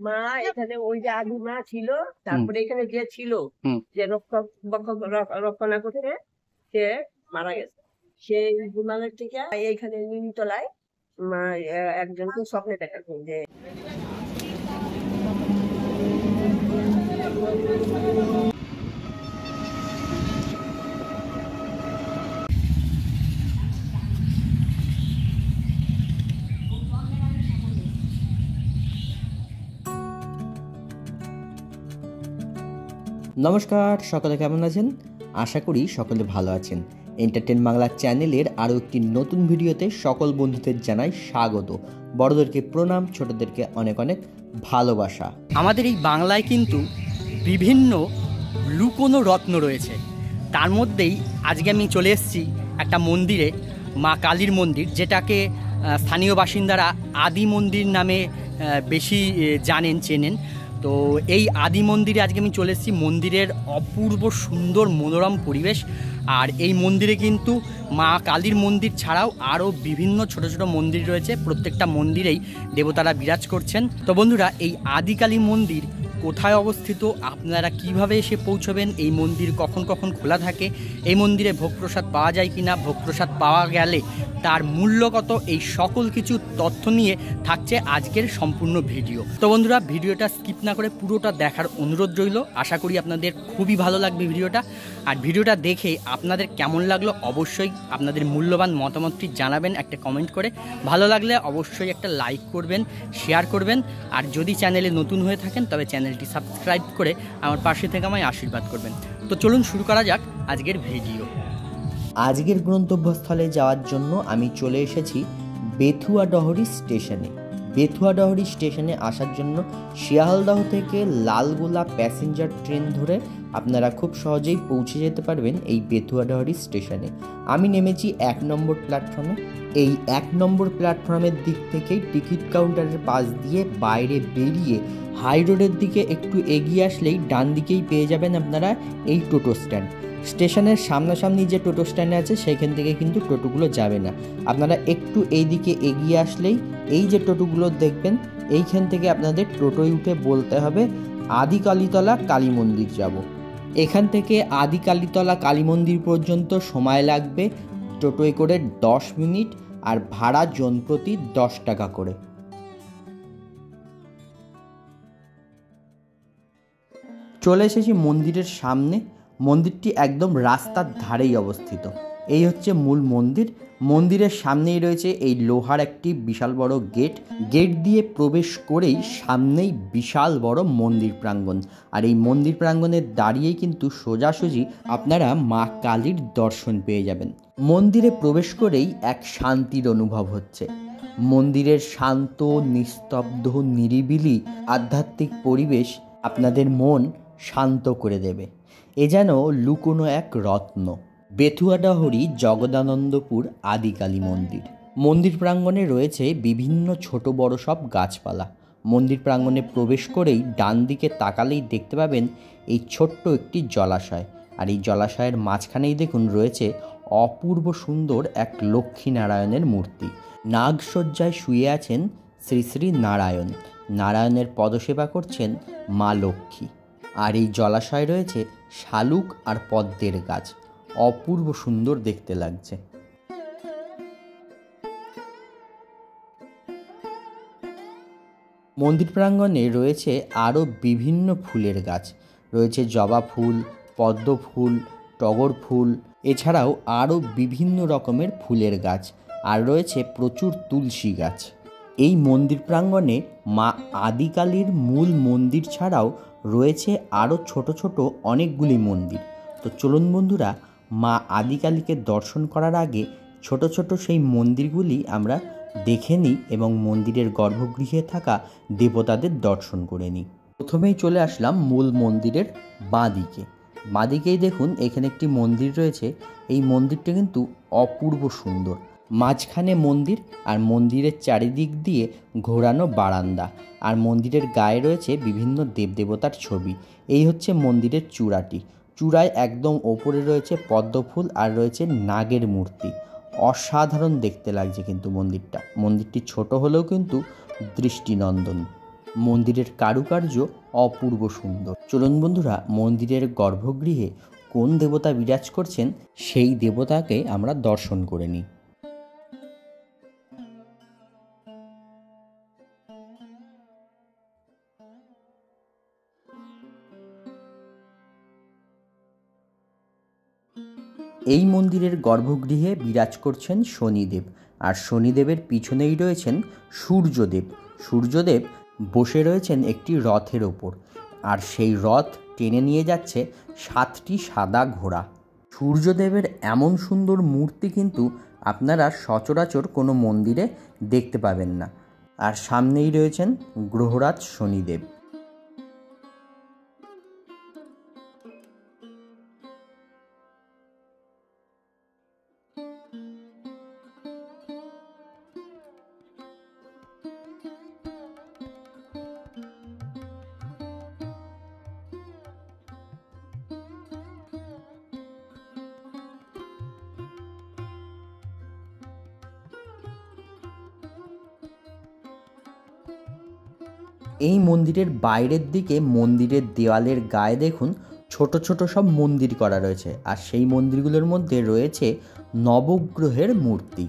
মা এখানে ওই যে আদি মা ছিল, তারপরে এখানে যে ছিল যে রক্ষণা করতে, সে মারা গেছে। সেই বিমানের থেকে এইখানে নিমতলায় একজনকে স্বপ্নে দেখা যে নমস্কার, সকলে কেমন আছেন? আশা করি সকলে ভালো আছেন। এন্টারটেন বাংলা চ্যানেলের আরও একটি নতুন ভিডিওতে সকল বন্ধুদের জানাই স্বাগত। বড়দেরকে প্রণাম, ছোটদেরকে অনেক অনেক ভালোবাসা। আমাদের এই বাংলায় কিন্তু বিভিন্ন লুকোনো রত্ন রয়েছে। তার মধ্যেই আজকে আমি চলে এসেছি একটা মন্দিরে, মা কালীর মন্দির, যেটাকে স্থানীয় বাসিন্দারা আদি মন্দির নামে বেশি জানেন, চেনেন। তো এই আদি মন্দিরে আজকে আমি চলে এসেছি। মন্দিরের অপূর্ব সুন্দর মনোরম পরিবেশ। আর এই মন্দিরে কিন্তু মা কালীর মন্দির ছাড়াও আরও বিভিন্ন ছোট ছোট মন্দির রয়েছে। প্রত্যেকটা মন্দিরেই দেবতারা বিরাজ করছেন। তো বন্ধুরা, এই আদি কালী মন্দির কোথায় অবস্থিত, আপনারা কিভাবে এসে পৌঁছবেন, এই মন্দির কখন কখন খোলা থাকে, এই মন্দিরে ভোগ প্রসাদ পাওয়া যায় কিনা, ভোগ প্রসাদ পাওয়া গেলে তার মূল্য কত, এই সকল কিছু তথ্য নিয়ে থাকছে আজকের সম্পূর্ণ ভিডিও। তো বন্ধুরা, ভিডিওটা স্কিপ না করে পুরোটা দেখার অনুরোধ রইল। আশা করি আপনাদের খুবই ভালো লাগবে ভিডিওটা। আর ভিডিওটা দেখে আপনাদের কেমন লাগলো অবশ্যই আপনাদের মূল্যবান মতামতটি জানাবেন একটা কমেন্ট করে। ভালো লাগলে অবশ্যই একটা লাইক করবেন, শেয়ার করবেন। আর যদি চ্যানেলে নতুন হয়ে থাকেন তবে চ্যানেলটি সাবস্ক্রাইব করে আমার পাশে থেকে আমায় আশীর্বাদ করবেন। তো চলুন শুরু করা যাক আজকের ভিডিও। আজকের গন্তব্যস্থলে যাওয়ার জন্য আমি চলে এসেছি বেথুয়াডহরি স্টেশনে। বেথুয়াডহরি স্টেশনে আসার জন্য শিয়ালদহ থেকে লালগোলা প্যাসেঞ্জার ট্রেন ধরে আপনারা খুব সহজেই পৌঁছে যেতে পারবেন এই বেথুয়াডহরি স্টেশনে। আমি নেমেছি 1 নম্বর প্ল্যাটফর্মে। এই 1 নম্বর প্ল্যাটফর্মের দিক থেকেই টিকিট কাউন্টারের পাশ দিয়ে বাইরে বেরিয়ে হাই রোডের দিকে একটু এগিয়ে আসলেই ডান দিকেই পেয়ে যাবেন আপনারা এই টোটো স্ট্যান্ড। স্টেশনের সামনাসামনি যে টোটো স্ট্যান্ড আছে সেখান থেকে কিন্তু টোটোগুলো যাবে না। আপনারা একটু এই দিকে এগিয়ে আসলেই এই যে টোটোগুলো দেখবেন, এইখান থেকে আপনাদের টোটোয় উঠে বলতে হবে আদি কালীতলা কালী মন্দির যাব। এখান থেকে আদি কালীতলা কালী মন্দির পর্যন্ত সময় লাগবে টোটোয় করে 10 মিনিট, আর ভাড়া জনপ্রতি 10 টাকা করে। চলে এসেছি মন্দিরের সামনে। মন্দিরটি একদম রাস্তার ধারেই অবস্থিত। এই হচ্ছে মূল মন্দির। মন্দিরের সামনেই রয়েছে এই লোহার একটি বিশাল বড় গেট। গেট দিয়ে প্রবেশ করেই সামনেই বিশাল বড় মন্দির প্রাঙ্গণ। আর এই মন্দির প্রাঙ্গণে দাঁড়িয়েই কিন্তু সোজাসুজি আপনারা মা কালীর দর্শন পেয়ে যাবেন। মন্দিরে প্রবেশ করেই এক শান্তির অনুভব হচ্ছে। মন্দিরের শান্ত, নিস্তব্ধ, নিরিবিলি আধ্যাত্মিক পরিবেশ আপনাদের মন শান্ত করে দেবে। এ যেন লুকোনো এক রত্ন। বেথুয়াডহরি জগদানন্দপুর আদিকালী মন্দির। মন্দির প্রাঙ্গণে রয়েছে বিভিন্ন ছোট বড় সব গাছপালা। মন্দির প্রাঙ্গণে প্রবেশ করেই ডান দিকে তাকালেই দেখতে পাবেন এই ছোট্ট একটি জলাশয়। আর এই জলাশয়ের মাঝখানেই দেখুন রয়েছে অপূর্ব সুন্দর এক লক্ষ্মীনারায়ণের মূর্তি। নাগশয্যায় শুয়ে আছেন শ্রী শ্রী নারায়ণ। নারায়ণের পদসেবা করছেন মা লক্ষ্মী। আর এই জলাশয়ে রয়েছে শালুক আর পদ্মের গাছ। অপূর্ব সুন্দর দেখতে লাগছে। মন্দির প্রাঙ্গণে রয়েছে আরও বিভিন্ন ফুলের গাছ। রয়েছে জবা ফুল, পদ্ম ফুল, টগর ফুল, এছাড়াও আরও বিভিন্ন রকমের ফুলের গাছ। আর রয়েছে প্রচুর তুলসী গাছ। এই মন্দির প্রাঙ্গণে মা আদিকালীর মূল মন্দির ছাড়াও রয়েছে আরও ছোট ছোট অনেকগুলি মন্দির। তো চলুন বন্ধুরা, মা আদিকালীকে দর্শন করার আগে ছোট ছোট সেই মন্দিরগুলি আমরা দেখে নিই এবং মন্দিরের গর্ভগৃহে থাকা দেবতাদের দর্শন করে নিই। প্রথমেই চলে আসলাম মূল মন্দিরের বাঁ দিকে। বাঁ দিকেই দেখুন এখানে একটি মন্দির রয়েছে। এই মন্দিরটা কিন্তু অপূর্ব সুন্দর। মাঝখানে মন্দির, আর মন্দিরের চারিদিক দিয়ে ঘোরানো বারান্দা, আর মন্দিরের গায়ে রয়েছে বিভিন্ন দেবদেবতার ছবি। এই হচ্ছে মন্দিরের চূড়াটি। চূড়ায় একদম ওপরে রয়েছে পদ্ম ফুল আর রয়েছে নাগের মূর্তি। অসাধারণ দেখতে লাগছে কিন্তু মন্দিরটি ছোট হলেও কিন্তু দৃষ্টিনন্দন। মন্দিরের কারুকার্য অপূর্ব সুন্দর। চলুন বন্ধুরা, মন্দিরের গর্ভগৃহে কোন দেবতা বিরাজ করছেন সেই দেবতাকে আমরা দর্শন করে নিই। এই মন্দিরের গর্ভগৃহে বিরাজ করছেন শনিদেব, আর শনিদেবের পিছনেই রয়েছেন সূর্যদেব। সূর্যদেব বসে রয়েছেন একটি রথের ওপর, আর সেই রথ টেনে নিয়ে যাচ্ছে 7টি সাদা ঘোড়া। সূর্যদেবের এমন সুন্দর মূর্তি কিন্তু আপনারা সচরাচর কোনো মন্দিরে দেখতে পাবেন না। আর সামনেই রয়েছেন গ্রহরাজ শনিদেব। এই মন্দিরের বাইরের দিকে মন্দিরের দেওয়ালের গায়ে দেখুন ছোট ছোট সব মন্দির করা রয়েছে, আর সেই মন্দিরগুলোর মধ্যে রয়েছে নবগ্রহের মূর্তি।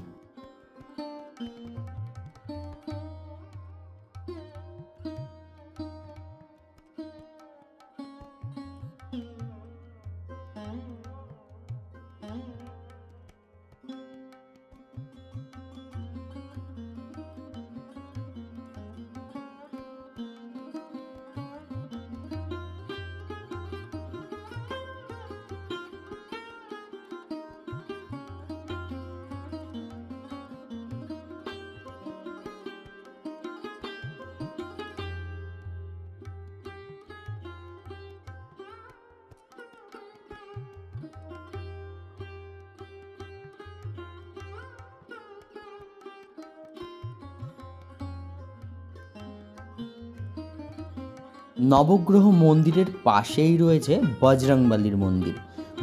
নবগ্রহ মন্দিরের পাশেই রয়েছে বজরংবলীর মন্দির।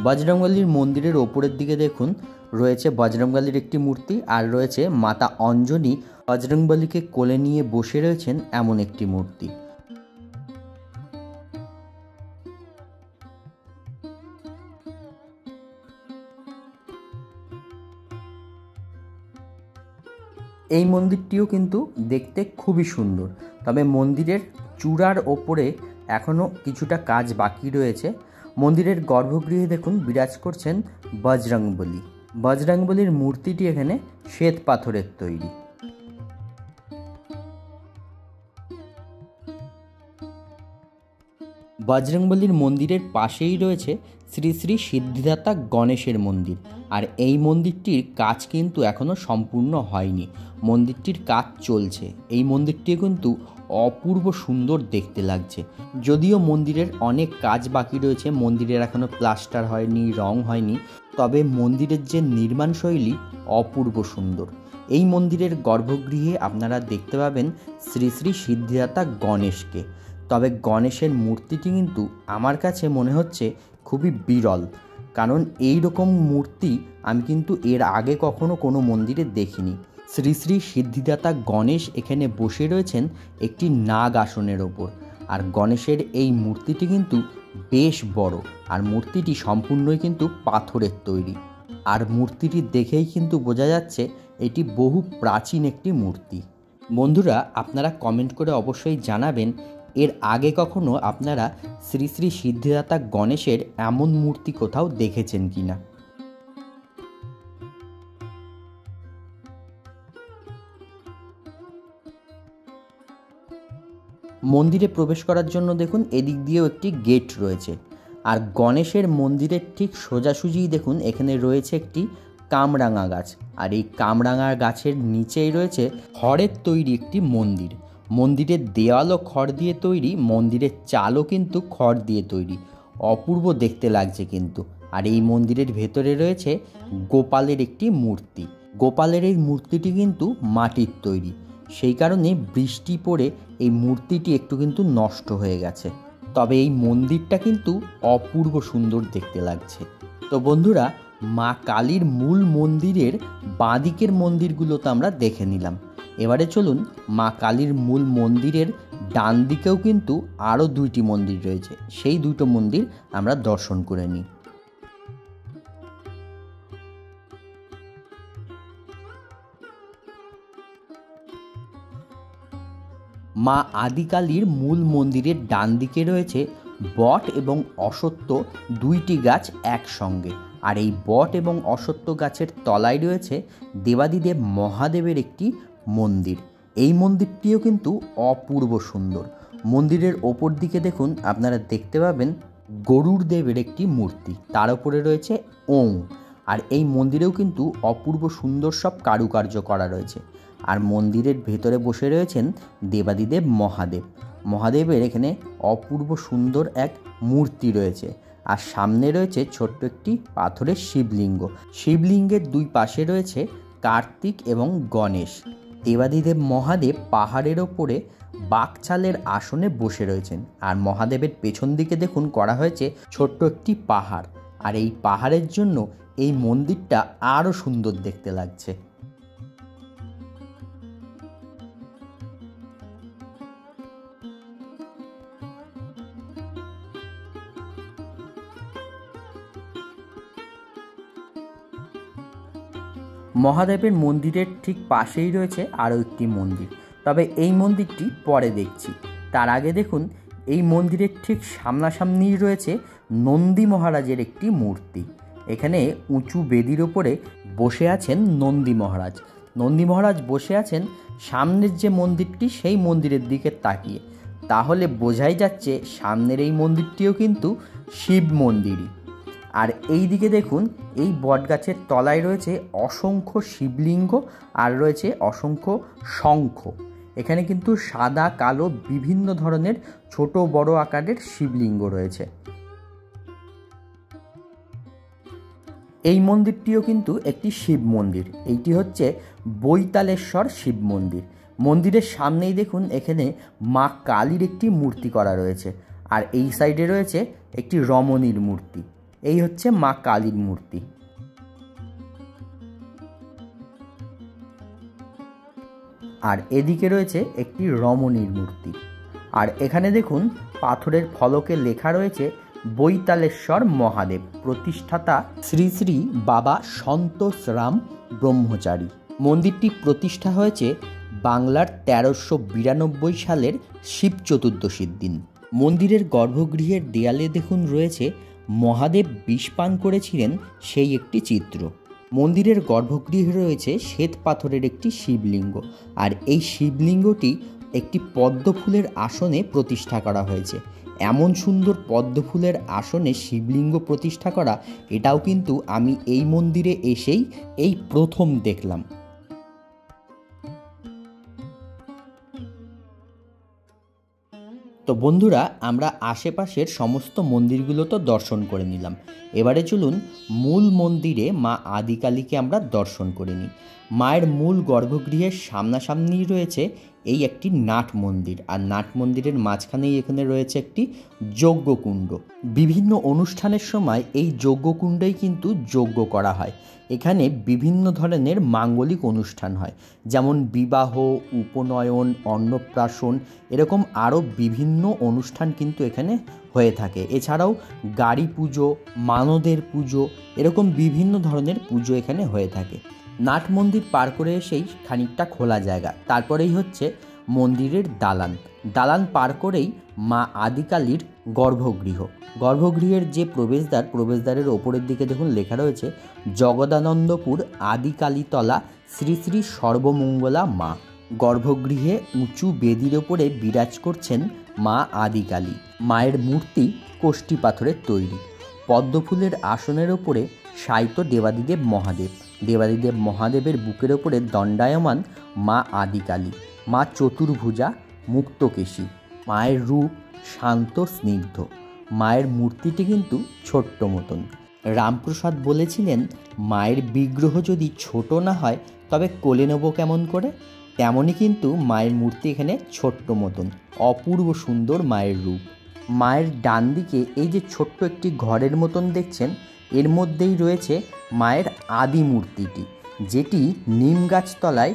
বজরংবলীর মন্দিরের ওপরের দিকে দেখুন রয়েছে বজরংবলীর একটি মূর্তি, আর রয়েছে মাতা অঞ্জনী বজরংবলীকে কোলে নিয়ে বসে রয়েছেন এমন একটি মূর্তি। এই মন্দিরটিও কিন্তু দেখতে খুবই সুন্দর, তবে মন্দিরের চূড়ার ওপরে এখনও কিছুটা কাজ বাকি রয়েছে। মন্দিরের গর্ভগৃহে দেখুন বিরাজ করছেন বজরংবলী। বজরংবলীর মূর্তিটি এখানে শ্বেত পাথরের তৈরি। বজরংবলীর মন্দিরের পাশেই রয়েছে শ্রী শ্রী সিদ্ধিদাতা গণেশের মন্দির, আর এই মন্দিরটির কাজ কিন্তু এখনও সম্পূর্ণ হয়নি, মন্দিরটির কাজ চলছে। এই মন্দিরটি কিন্তু অপূর্ব সুন্দর দেখতে লাগছে। যদিও মন্দিরের অনেক কাজ বাকি রয়েছে, মন্দিরের এখনও প্লাস্টার হয়নি, রং হয়নি, তবে মন্দিরের যে নির্মাণ শৈলী অপূর্ব সুন্দর। এই মন্দিরের গর্ভগৃহে আপনারা দেখতে পাবেন শ্রী শ্রী সিদ্ধিদাতা গণেশকে, তবে গণেশের মূর্তিটি কিন্তু আমার কাছে মনে হচ্ছে খুবই বিরল, কারণ এই রকম মূর্তি আমি কিন্তু এর আগে কখনো কোনো মন্দিরে দেখিনি। শ্রী শ্রী সিদ্ধিদাতা গণেশ এখানে বসে রয়েছেন একটি নাগ আসনের ওপর, আর গণেশের এই মূর্তিটি কিন্তু বেশ বড়, আর মূর্তিটি সম্পূর্ণই কিন্তু পাথরের তৈরি, আর মূর্তিটি দেখেই কিন্তু বোঝা যাচ্ছে এটি বহু প্রাচীন একটি মূর্তি। বন্ধুরা, আপনারা কমেন্ট করে অবশ্যই জানাবেন এর আগে কখনো আপনারা শ্রী শ্রী সিদ্ধিদাতা গণেশের এমন মূর্তি কোথাও দেখেছেন কিনা। মন্দিরে প্রবেশ করার জন্য দেখুন এদিক দিয়েও একটি গেট রয়েছে, আর গণেশের মন্দিরের ঠিক সোজাসুজিই দেখুন এখানে রয়েছে একটি কামরাঙা গাছ, আর এই কামরাঙা গাছের নিচেই রয়েছে খড়ের তৈরি একটি মন্দির। মন্দিরের দেওয়ালও খড় দিয়ে তৈরি, মন্দিরের চালও কিন্তু খড় দিয়ে তৈরি, অপূর্ব দেখতে লাগছে কিন্তু। আর এই মন্দিরের ভেতরে রয়েছে গোপালের একটি মূর্তি। গোপালের এই মূর্তিটি কিন্তু মাটির তৈরি, সেই কারণে বৃষ্টি পড়ে এই মূর্তিটি একটু কিন্তু নষ্ট হয়ে গেছে, তবে এই মন্দিরটা কিন্তু অপূর্ব সুন্দর দেখতে লাগছে। তো বন্ধুরা, মা কালীর মূল মন্দিরের বাঁদিকের মন্দিরগুলো তো আমরা দেখে নিলাম, এবারে চলুন মা কালীর মূল মন্দিরের ডান দিকেও কিন্তু আরও 2টি মন্দির রয়েছে, সেই 2টো মন্দির আমরা দর্শন করে নিই। মা আদিকালীর মূল মন্দিরের ডান দিকে রয়েছে বট এবং অশ্বত্থ 2টি গাছ একসঙ্গে, আর এই বট এবং অশ্বত্থ গাছের তলায় রয়েছে দেবাদিদেব মহাদেবের একটি মন্দির। এই মন্দিরটিও কিন্তু অপূর্ব সুন্দর। মন্দিরের ওপর দিকে দেখুন, আপনারা দেখতে পাবেন গরুর দেবের একটি মূর্তি, তার উপরে রয়েছে ওং। আর এই মন্দিরেও কিন্তু অপূর্ব সুন্দর সব কারুকার্য করা রয়েছে। আর মন্দিরের ভেতরে বসে রয়েছেন দেবাদিদেব মহাদেব। মহাদেবের এখানে অপূর্ব সুন্দর এক মূর্তি রয়েছে, আর সামনে রয়েছে ছোট্ট একটি পাথরের শিবলিঙ্গ। শিবলিঙ্গের 2 পাশে রয়েছে কার্তিক এবং গণেশ। দেবাদিদেব মহাদেব পাহাড়ের ওপরে বাকছালের আসনে বসে রয়েছেন, আর মহাদেবের পেছন দিকে দেখুন করা হয়েছে ছোট্ট একটি পাহাড়, আর এই পাহাড়ের জন্য এই মন্দিরটা আরও সুন্দর দেখতে লাগছে। মহাদেবের মন্দিরের ঠিক পাশেই রয়েছে আরও একটি মন্দির, তবে এই মন্দিরটি পরে দেখছি। তার আগে দেখুন, এই মন্দিরের ঠিক সামনাসামনিই রয়েছে নন্দী মহারাজের একটি মূর্তি। এখানে উঁচু বেদির ওপরে বসে আছেন নন্দী মহারাজ। নন্দী মহারাজ বসে আছেন সামনের যে মন্দিরটি, সেই মন্দিরের দিকে তাকিয়ে। তাহলে বোঝাই যাচ্ছে সামনের এই মন্দিরটিও কিন্তু শিব মন্দিরই। আর এই দিকে দেখুন, এই বটগাছের তলায় রয়েছে অসংখ্য শিবলিঙ্গ, আর রয়েছে অসংখ্য শঙ্খ। এখানে কিন্তু সাদা কালো বিভিন্ন ধরনের ছোট বড় আকারের শিবলিঙ্গ রয়েছে। এই মন্দিরটিও কিন্তু একটি শিব মন্দির। এইটি হচ্ছে বৈতালেশ্বর শিব মন্দির। মন্দিরের সামনেই দেখুন এখানে মা কালীর একটি মূর্তি করা রয়েছে, আর এই সাইডে রয়েছে একটি রমণীর মূর্তি। এই হচ্ছে মা কালীর মূর্তি। আর এদিকে রয়েছে একটি রমণীর মূর্তি। আর এখানে দেখুন পাথরের ফলকে লেখা রয়েছে বৈতালেশ্বর মহাদেব, প্রতিষ্ঠাতা শ্রী শ্রী বাবা সন্তোষ রাম ব্রহ্মচারী। মন্দিরটি প্রতিষ্ঠা হয়েছে বাংলার 1392 সালের শিব চতুর্দশীর দিন। মন্দিরের গর্ভগৃহের দেয়ালে দেখুন রয়েছে মহাদেব বিষ পান করেছিলেন সেই একটি চিত্র। মন্দিরের গর্ভগৃহে রয়েছে শ্বেত পাথরের একটি শিবলিঙ্গ, আর এই শিবলিঙ্গটি একটি পদ্ম ফুলের আসনে প্রতিষ্ঠা করা হয়েছে। এমন সুন্দর পদ্ম ফুলের আসনে শিবলিঙ্গ প্রতিষ্ঠা করা, এটাও কিন্তু আমি এই মন্দিরে এসেই এই প্রথম দেখলাম। তো বন্ধুরা, আমরা আশেপাশের সমস্ত মন্দিরগুলো তো দর্শন করে নিলাম। এবারে চলুন মূল মন্দিরে মা আদিকালীকে আমরা দর্শন করে নিই। মায়ের মূল গর্ভগৃহের সামনাসামনি রয়েছে এই একটি নাট মন্দির, আর নাট মন্দিরের মাঝখানেই এখানে রয়েছে একটি যজ্ঞকুণ্ড। বিভিন্ন অনুষ্ঠানের সময় এই যজ্ঞকুণ্ডেই কিন্তু যজ্ঞ করা হয়। এখানে বিভিন্ন ধরনের মাঙ্গলিক অনুষ্ঠান হয়, যেমন বিবাহ, উপনয়ন, অন্নপ্রাশন, এরকম আরও বিভিন্ন অনুষ্ঠান কিন্তু এখানে হয়ে থাকে। এছাড়াও গাড়ি পুজো, মানদের পুজো, এরকম বিভিন্ন ধরনের পুজো এখানে হয়ে থাকে। নাট মন্দির পার করে এসেই খানিকটা খোলা জায়গা, তারপরেই হচ্ছে মন্দিরের দালান। দালান পার করেই মা আদিকালীর গর্ভগৃহ। গর্ভগৃহের যে প্রবেশদ্বার, প্রবেশদ্বারের ওপরের দিকে দেখুন লেখা রয়েছে জগদানন্দপুর আদিকালীতলা শ্রী শ্রী সর্বমঙ্গলা মা। গর্ভগৃহে উঁচু বেদির ওপরে বিরাজ করছেন মা আদিকালী। মায়ের মূর্তি কোষ্ঠী পাথরের তৈরি। পদ্মফুলের আসনের ওপরে শায়িত দেবাদিদেব মহাদেব। দেবাদিদেব মহাদেবের বুকের ওপরে দণ্ডায়মান মা আদিকালী। মা চতুর্ভুজা, মুক্তকেশী। মায়ের রূপ শান্ত স্নিগ্ধ। মায়ের মূর্তিটি কিন্তু ছোট্ট মতন। রামপ্রসাদ বলেছিলেন, মায়ের বিগ্রহ যদি ছোট না হয় তবে কোলে নেব কেমন করে। তেমনই কিন্তু মায়ের মূর্তি এখানে ছোট্ট মতন, অপূর্ব সুন্দর মায়ের রূপ। মায়ের ডান দিকে এই যে ছোট্ট একটি ঘরের মতন দেখছেন, এর মধ্যেই রয়েছে মায়ের আদি মূর্তিটি, যেটি নিম গাছতলায়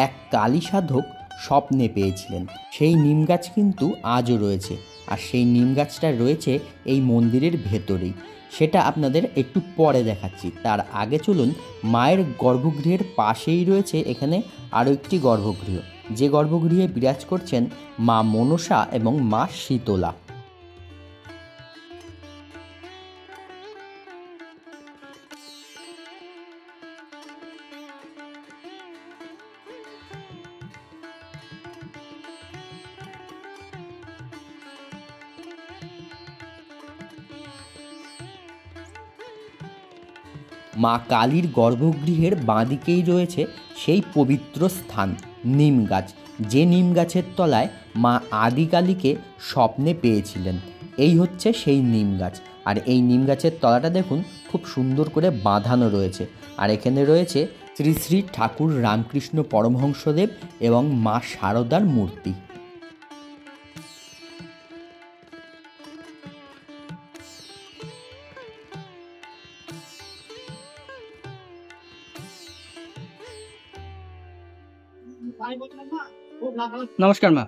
এক কালী সাধক স্বপ্নে পেয়েছিলেন। সেই নিম গাছ কিন্তু আজও রয়েছে, আর সেই নিম গাছটা রয়েছে এই মন্দিরের ভেতরেই। সেটা আপনাদের একটু পরে দেখাচ্ছি। তার আগে চলুন, মায়ের গর্ভগৃহের পাশেই রয়েছে এখানে আরও একটি গর্ভগৃহ, যে গর্ভগৃহে বিরাজ করছেন মা মনসা এবং মা শীতলা। মা কালীর গর্ভগৃহের বাঁদিকেই রয়েছে সেই পবিত্র স্থান নিম গাছ, যে নিম গাছের তলায় মা আদিকালীকে স্বপ্নে পেয়েছিলেন। এই হচ্ছে সেই নিম গাছ। আর এই নিম গাছের তলাটা দেখুন, খুব সুন্দর করে বাঁধানো রয়েছে। আর এখানে রয়েছে শ্রী শ্রী ঠাকুর রামকৃষ্ণ পরমহংসদেব এবং মা শারদার মূর্তি। নমস্কার মা,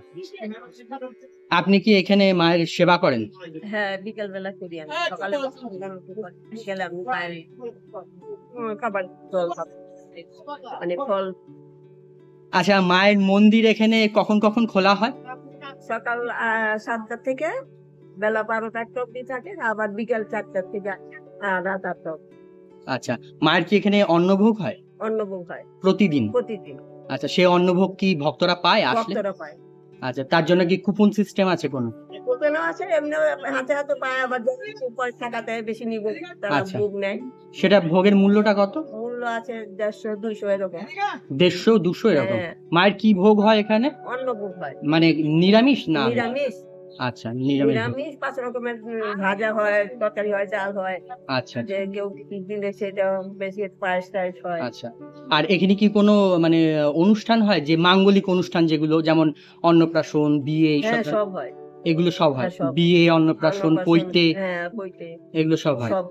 আপনি কি এখানে মায়ের সেবা করেন? হ্যাঁ, বিকেল বেলা করি আমি। সকালে বিকেলে আমি মায়ের খাবার জল মানে ফল। আচ্ছা, মায়ের মন্দির এখানে কখন কখন খোলা হয়? সকাল 7টা থেকে বেলা 12টা অব্দি থাকে, আবার বিকেল 4টা থেকে রাত 8টা। আচ্ছা, মায়ের কি এখানে অন্নভোগ হয়? অন্নভোগ হয় প্রতিদিন? প্রতিদিন। আচ্ছা, সেই অন্নভোগ কি ভক্তরা পায় আসলে? ভক্তরা পায়। আচ্ছা, তার জন্য কি কুপন সিস্টেম আছে কোনো? কুপনও আছে, এমনি হাতে হাতে পায়, আবার টাকা দেয় বেশি নিব তারা আচ্ছা, ভোগ নেয়। সেটা ভোগের মূল্যটা কত? মূল্য আছে 150-200 এরকম। 150-200 এরকম? হ্যাঁ। মায়ের কি ভোগ হয় এখানে? অন্নভোগ হয়। মানে নিরামিষ না? নিরামিষ। আচ্ছা, নিরামিষ। নিরামিষ 5 রকমের ভাজা হয়, তরকারি হয়, চাল হয়। আচ্ছা যে কেউ কি দিলে সেটা বেশি পায়েস টায়েস হয়। আচ্ছা। আর এখানে কি কোনো মানে অনুষ্ঠান হয়, যে মাঙ্গলিক অনুষ্ঠান যেগুলো, যেমন অন্নপ্রাশন, বিয়ে, হ্যাঁ, এইসব? সব হয়। এগুলো সব হয়? হ্যাঁ, সব। বিয়ে, অন্নপ্রাশন, পৈতে, হ্যাঁ, পৈতে এগুলো সব হয়? সব।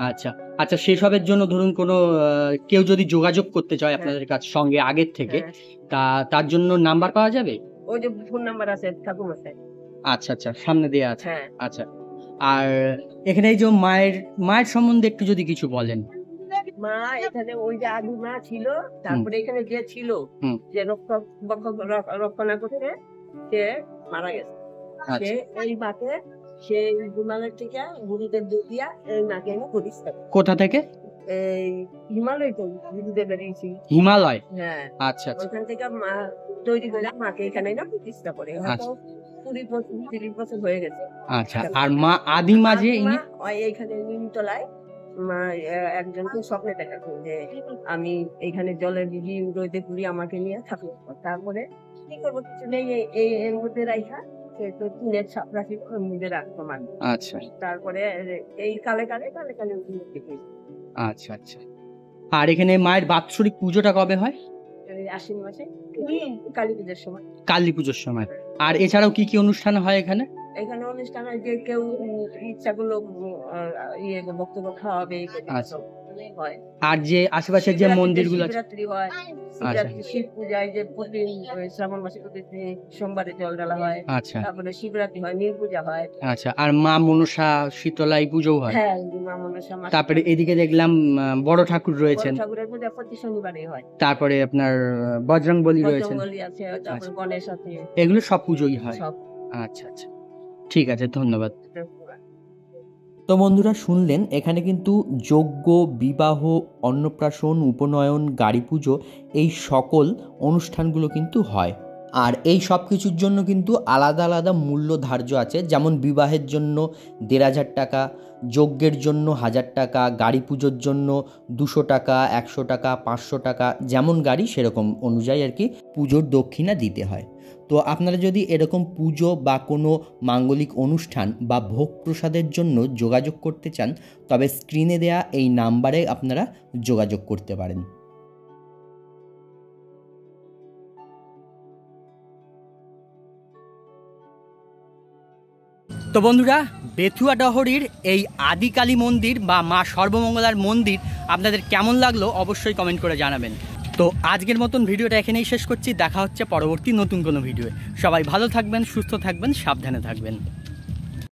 আচ্ছা আচ্ছা, সেসবের জন্য ধরুন কোনো কেউ যদি যোগাযোগ করতে চায় হ্যাঁ। আপনাদের কাছে সঙ্গে আগের থেকে, হ্যাঁ। তার জন্য নাম্বার পাওয়া যাবে? ওই যে ফোন নাম্বার আছে ঠাকুরমশাই। আচ্ছা আচ্ছা, সামনে দেয়া আছে। হ্যাঁ। আচ্ছা, আর এখানে এই যে মায়ের সম্বন্ধে একটু যদি কিছু বলেন। মা এখানে ওই যে আদি মা ছিল, তারপরে এখানে যে ছিল হুম। যে রক্ষণা করতে, সে মারা গেছে। সে আচ্ছা, এই মাকে সেই হিমালয় থেকে গুরুদেব দিয়া এই মাকে আমি প্রতিষ্ঠা করি। কোথা থেকে? এই হিমালয় তো গুরুদেব বেরিয়েছি। হিমালয়? হ্যাঁ, আচ্ছা আচ্ছা ওইখান থেকে মা তৈরি করে মাকে এখানে না প্রতিষ্ঠা করে। হয়তো আচ্ছা 20-30 বছর হয়ে গেছে। আচ্ছা। আর মা আদিমা যে আদি মা এইখানে নিমতলায় মা একজনকে স্বপ্নে দেখাতো যে আমি এইখানে জলের দিদি রইতে পুরি আমাকে নিয়ে থাকবো। তারপরে কি করবো, কিছু নেই, এর মধ্যে রাইখা সে তো টিনের ছাপ রাখি ওর মধ্যে রাখতো মানে। আচ্ছা তারপরে এই কালে উন্নতি হয়েছে। আচ্ছা আচ্ছা। আর এখানে মায়ের বাৎসরিক পুজোটা কবে হয়? এই আশ্বিন মাসে কালী পুজোর সময়। কালী পুজোর সময়। আর এছাড়াও কি কি অনুষ্ঠান হয় এখানে? এখানে অনুষ্ঠান হয় যে কেউ ইচ্ছা করলো বক্তব্য খাওয়াবে, আচ্ছা। হয়। আর যে আশেপাশের যে মন্দিরগুলো আছে? শিবরাত্রি হয়, শিবরাত্রি শিব পূজায় যে প্রতি শ্রাবণ মাসে প্রতি সোমবারে জল ঢালা হয়। আচ্ছা তারপরে শিবরাত্রি হয়, নীল পূজা হয়। আচ্ছা। আর মা মনসা শীতলাই পুজো হয়? হ্যাঁ, মা মনসা মা। তারপরে এদিকে দেখলাম বড় ঠাকুর রয়েছেন। বড় ঠাকুরের পূজা প্রতি শনিবারে হয়। তারপরে আপনার বজরংবলী রয়েছেন। বজরংবলী আছে, তারপরে গণেশ আছে। এগুলো সব পুজোই হয়? সব। আচ্ছা আচ্ছা, ঠিক আছে, ধন্যবাদ। তো বন্ধুরা, শুনলেন এখানে কিন্তু যজ্ঞ, বিবাহ, অন্নপ্রাশন, উপনয়ন, গাড়ি পুজো, এই সকল অনুষ্ঠানগুলো কিন্তু হয়। আর এই সব কিছুর জন্য কিন্তু আলাদা আলাদা মূল্য ধার্য আছে। যেমন বিবাহের জন্য 1500 টাকা, যজ্ঞের জন্য 1000 টাকা, গাড়ি পুজোর জন্য 200 টাকা, 100 টাকা, 500 টাকা, যেমন গাড়ি সেরকম অনুযায়ী আর কি পুজোর দক্ষিণা দিতে হয়। তো আপনারা যদি এরকম পুজো বা কোনো মাঙ্গলিক অনুষ্ঠান বা ভোগ প্রসাদের জন্য যোগাযোগ করতে চান, তবে স্ক্রিনে দেয়া এই নাম্বারে আপনারা যোগাযোগ করতে পারেন। তো বন্ধুরা, বেথুয়া ডহরির এই আদিকালী মন্দির বা মা সর্বমঙ্গলার মন্দির আপনাদের কেমন লাগলো অবশ্যই কমেন্ট করে জানাবেন। তো আজকের মতন ভিডিওটা এখানেই শেষ করছি। দেখা হচ্ছে পরবর্তী নতুন কোনো ভিডিওয়ে। সবাই ভালো থাকবেন, সুস্থ থাকবেন, সাবধানে থাকবেন।